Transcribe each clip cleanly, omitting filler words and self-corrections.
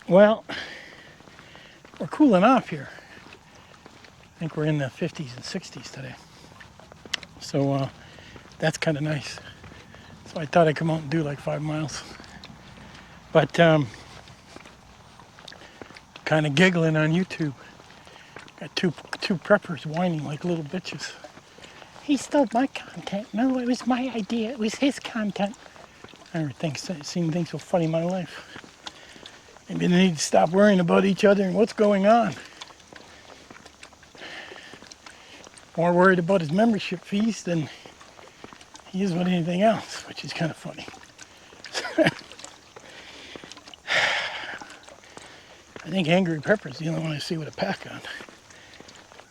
Well, we're cooling off here. I think we're in the 50s and 60s today. So that's kind of nice. So I thought I'd come out and do like 5 miles. But kind of giggling on YouTube. Got two preppers whining like little bitches. He stole my content. No, it was my idea. It was his content. I never seen things so funny in my life. Maybe they need to stop worrying about each other and what's going on. More worried about his membership fees than he is with anything else, which is kind of funny. I think Angry Pepper's the only one I see with a pack on.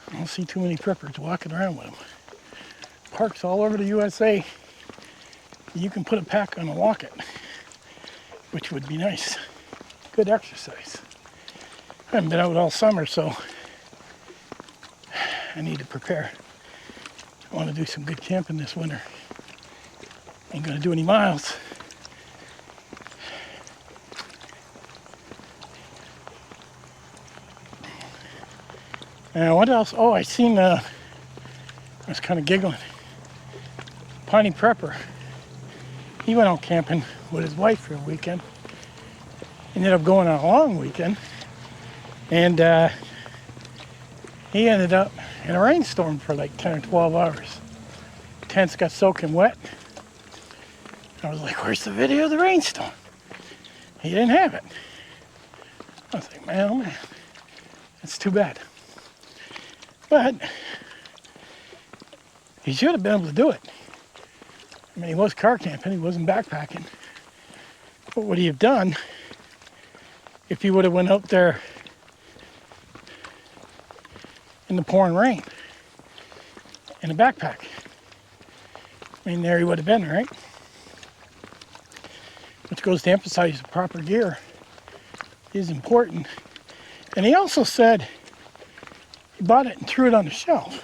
I don't see too many preppers walking around with them. Parks all over the USA, you can put a pack on and walk it, which would be nice. Good exercise. I haven't been out all summer, so I need to prepare. I want to do some good camping this winter. Ain't gonna do any miles. Now what else? Oh, I seen, I was kind of giggling. Piney Prepper. He went out camping with his wife for a weekend. Ended up going on a long weekend. And he ended up in a rainstorm for like 10 or 12 hours. Tents got soaking wet. I was like, where's the video of the rainstorm? He didn't have it. I was like, man, oh man, that's too bad. But he should have been able to do it. I mean, he was car camping, he wasn't backpacking. What would he have done if he would have went out there in the pouring rain in a backpack? I mean, there he would have been, right? Which goes to emphasize the proper gear is important. And he also said he bought it and threw it on the shelf.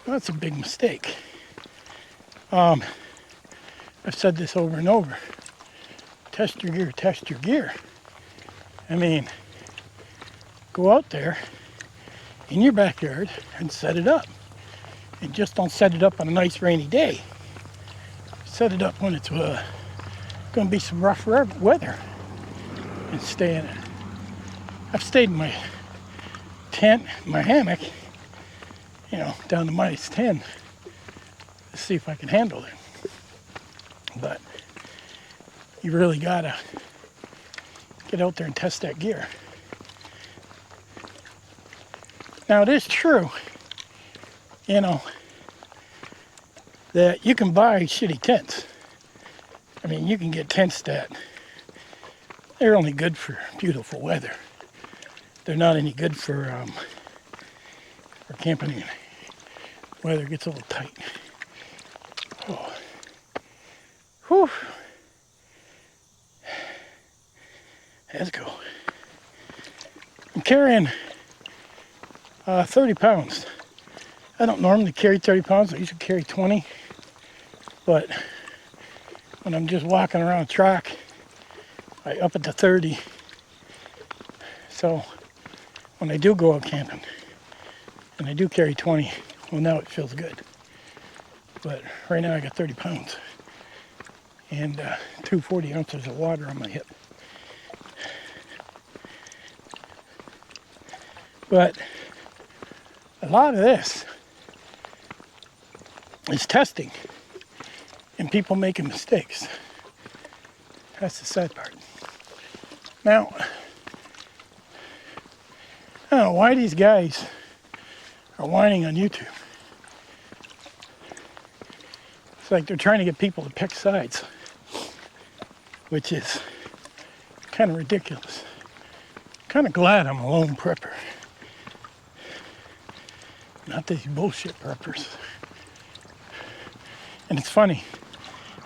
Well, that's a big mistake. I've said this over and over. Test your gear, test your gear. I mean, go out there in your backyard and set it up. And just don't set it up on a nice rainy day. Set it up when it's going to be some rough weather and stay in it. I've stayed in my tent, my hammock, you know, down to -10 to see if I can handle it. But you really gotta get out there and test that gear. Now it is true, you know, that you can buy shitty tents. I mean, you can get tents that they're only good for beautiful weather. They're not any good for camping in weather gets a little tight. Oh. Whew. Let's go. I'm carrying 30 pounds. I don't normally carry 30 pounds. I usually carry 20. But when I'm just walking around the track, I up it to 30. So when I do go out camping and I do carry 20, well, now it feels good. But right now I got 30 pounds and 240 ounces of water on my hip. But a lot of this is testing and people making mistakes. That's the sad part. Now, I don't know why these guys are whining on YouTube. It's like they're trying to get people to pick sides, which is kind of ridiculous. Kind of glad I'm a lone prepper. Not these bullshit preppers. And it's funny,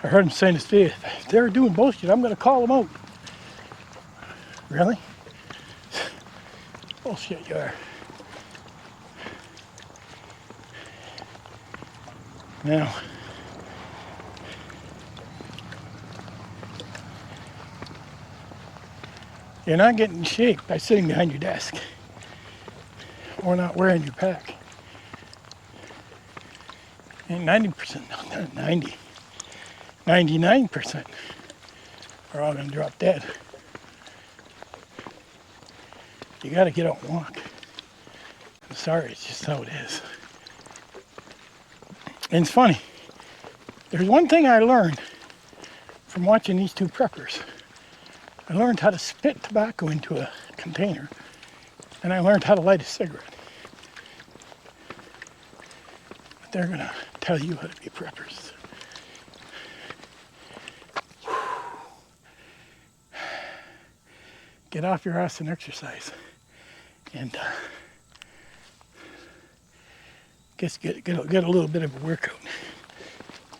I heard him saying this video, if they're doing bullshit, I'm going to call them out. Really? Bullshit you are. Now, You're not getting in shape by sitting behind your desk or not wearing your pack. And 90%, no, not 90, 99% are all going to drop dead. You got to get out and walk. I'm sorry, it's just how it is. And it's funny. There's one thing I learned from watching these two preppers. I learned how to spit tobacco into a container, and I learned how to light a cigarette. But they're going to tell you how to be preppers. Get off your ass and exercise. And get a little bit of a workout.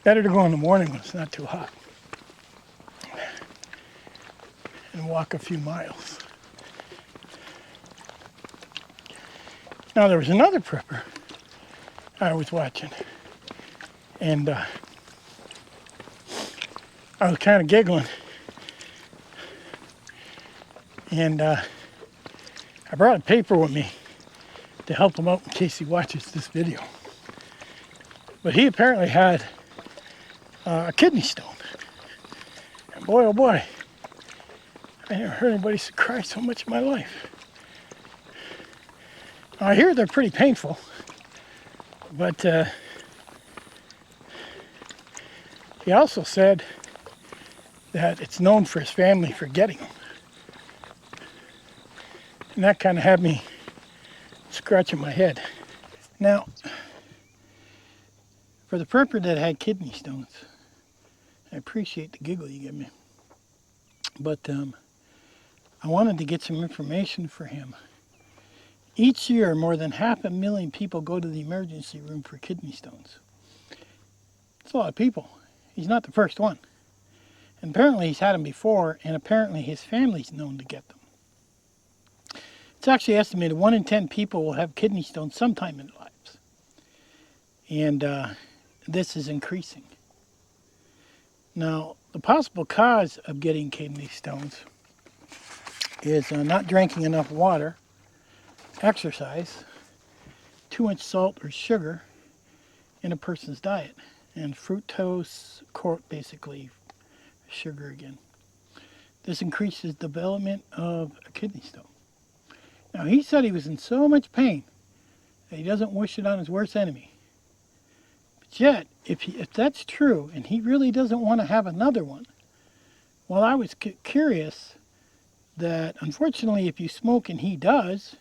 Better to go in the morning when it's not too hot. And walk a few miles. Now there was another prepper I was watching, and I was kind of giggling, and I brought a paper with me to help him out in case he watches this video. But he apparently had a kidney stone, and boy oh boy, I never heard anybody cry so much in my life. I hear they're pretty painful, but he also said that it's known for his family for getting them. And that kind of had me scratching my head. Now, for the prepper that had kidney stones, I appreciate the giggle you give me. But I wanted to get some information for him. Each year, more than 500,000 people go to the emergency room for kidney stones. That's a lot of people. He's not the first one. And apparently he's had them before, and apparently his family's known to get them. It's actually estimated 1 in 10 people will have kidney stones sometime in their lives. And this is increasing. Now, the possible cause of getting kidney stones is not drinking enough water, exercise, too much salt or sugar in a person's diet, and fructose, basically sugar again. This increases development of a kidney stone. Now, he said he was in so much pain that he doesn't wish it on his worst enemy. But yet, if that's true, and he really doesn't want to have another one, well, I was curious that, unfortunately, if you smoke and he does,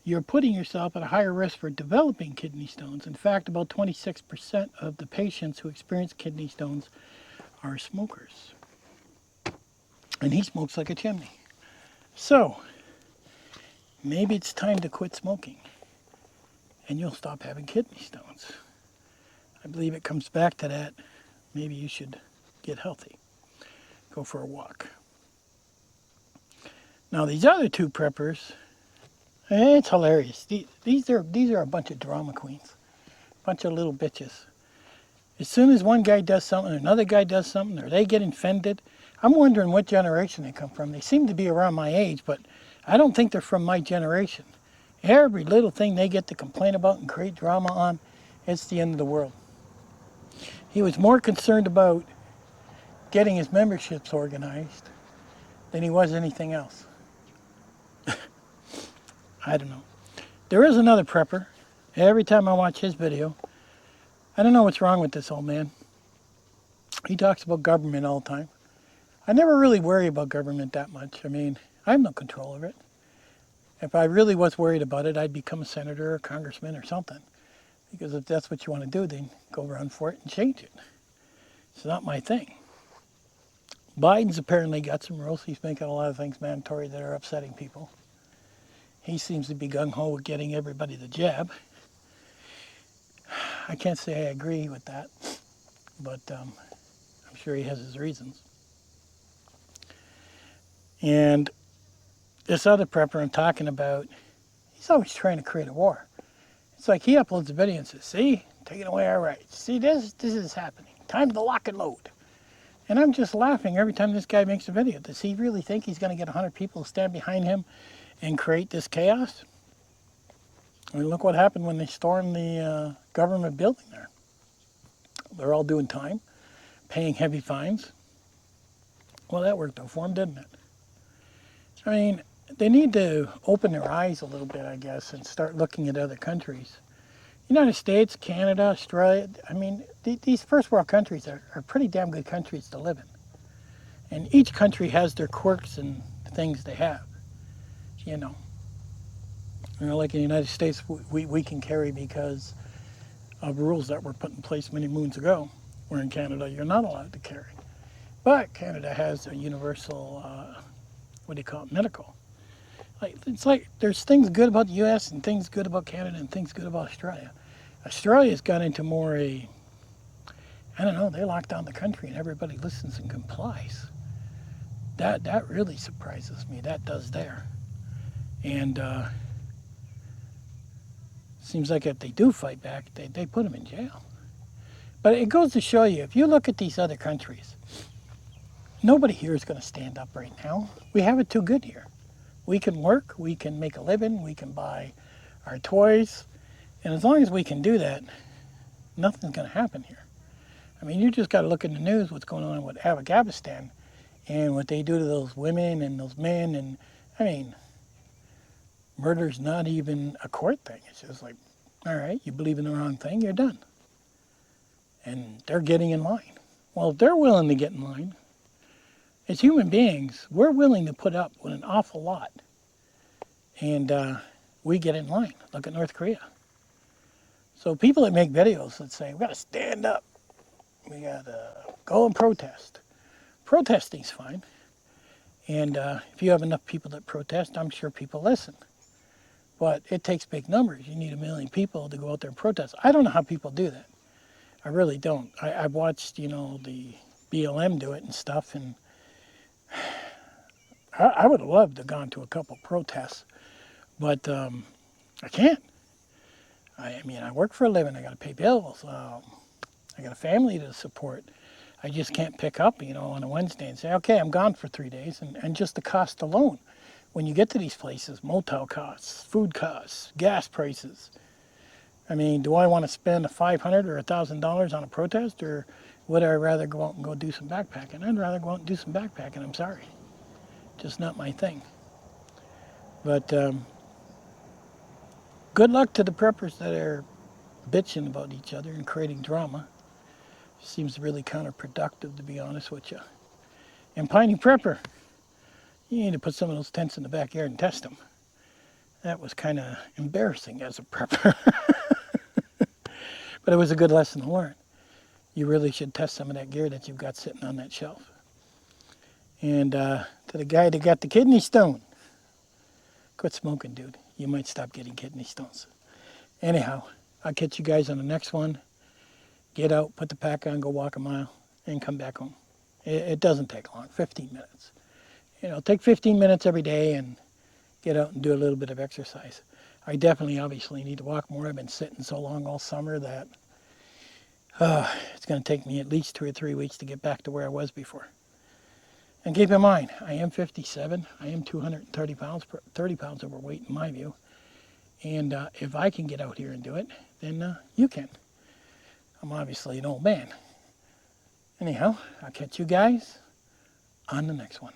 you're putting yourself at a higher risk for developing kidney stones. In fact, about 26% of the patients who experience kidney stones are smokers. And he smokes like a chimney. So, maybe it's time to quit smoking, and you'll stop having kidney stones. I believe it comes back to that. Maybe you should get healthy. Go for a walk. Now, these other two preppers, it's hilarious. These are a bunch of drama queens. A bunch of little bitches. As soon as one guy does something, another guy does something, or they get offended, I'm wondering what generation they come from. They seem to be around my age, but I don't think they're from my generation. Every little thing they get to complain about and create drama on, it's the end of the world. He was more concerned about getting his memberships organized than he was anything else. I don't know. There is another prepper. Every time I watch his video, I don't know what's wrong with this old man. He talks about government all the time. I never really worry about government that much. I mean, I have no control over it. If I really was worried about it, I'd become a senator or a congressman or something. Because if that's what you want to do, then go run for it and change it. It's not my thing. Biden's apparently got some rules. He's making a lot of things mandatory that are upsetting people. He seems to be gung-ho with getting everybody the jab. I can't say I agree with that, but I'm sure he has his reasons. And this other prepper I'm talking about, he's always trying to create a war. It's like he uploads a video and says, see, taking away our rights. See, this is happening. Time to lock and load. And I'm just laughing every time this guy makes a video. Does he really think he's going to get 100 people to stand behind him and create this chaos? I mean, look what happened when they stormed the government building there. They're all doing time, paying heavy fines. Well, that worked out for them, didn't it? I mean, they need to open their eyes a little bit, I guess, and start looking at other countries. United States, Canada, Australia, I mean, these first world countries are pretty damn good countries to live in. And each country has their quirks and things they have, you know. You know, like in the United States, we can carry because of rules that were put in place many moons ago, where in Canada you're not allowed to carry. But Canada has a universal, what do you call it, medical. Like, it's like there's things good about the U.S. and things good about Canada and things good about Australia. Australia's got into more I don't know, they lock down the country and everybody listens and complies. That really surprises me. That does there. And seems like if they do fight back, they put them in jail. But it goes to show you, if you look at these other countries, nobody here is going to stand up right now. We have it too good here. We can work, we can make a living, we can buy our toys, and as long as we can do that, nothing's going to happen here. I mean, you just got to look in the news what's going on with Afghanistan and what they do to those women and those men, and I mean, murder's not even a court thing. It's just like, all right, you believe in the wrong thing, you're done. And they're getting in line. Well, if they're willing to get in line, as human beings, we're willing to put up with an awful lot. And we get in line. Look at North Korea. So people that make videos that say, we got to stand up. We got to go and protest. Protesting's fine. And if you have enough people that protest, I'm sure people listen. But it takes big numbers. You need 1 million people to go out there and protest. I don't know how people do that. I really don't. I've watched, you know, the BLM do it and stuff, and I would have loved to have gone to a couple protests, but I can't. I mean, I work for a living. I got to pay bills. I got a family to support. I just can't pick up, you know, on a Wednesday and say, okay, I'm gone for 3 days, and just the cost alone. When you get to these places, motel costs, food costs, gas prices. I mean, do I want to spend $500 or $1,000 on a protest, or would I rather go out and go do some backpacking? I'd rather go out and do some backpacking, I'm sorry. Just not my thing. But good luck to the preppers that are bitching about each other and creating drama. Seems really counterproductive, to be honest with you. And Piney Prepper, you need to put some of those tents in the backyard and test them. That was kind of embarrassing as a prepper. But it was a good lesson to learn. You really should test some of that gear that you've got sitting on that shelf. And to the guy that got the kidney stone, quit smoking, dude. You might stop getting kidney stones. Anyhow, I'll catch you guys on the next one. Get out, put the pack on, go walk a mile, and come back home. It doesn't take long, 15 minutes. You know, take 15 minutes every day and get out and do a little bit of exercise. I definitely, obviously, need to walk more. I've been sitting so long all summer that it's going to take me at least 2 or 3 weeks to get back to where I was before. And keep in mind, I am 57. I am 230 pounds, 30 pounds overweight in my view. And if I can get out here and do it, then you can. I'm obviously an old man. Anyhow, I'll catch you guys on the next one.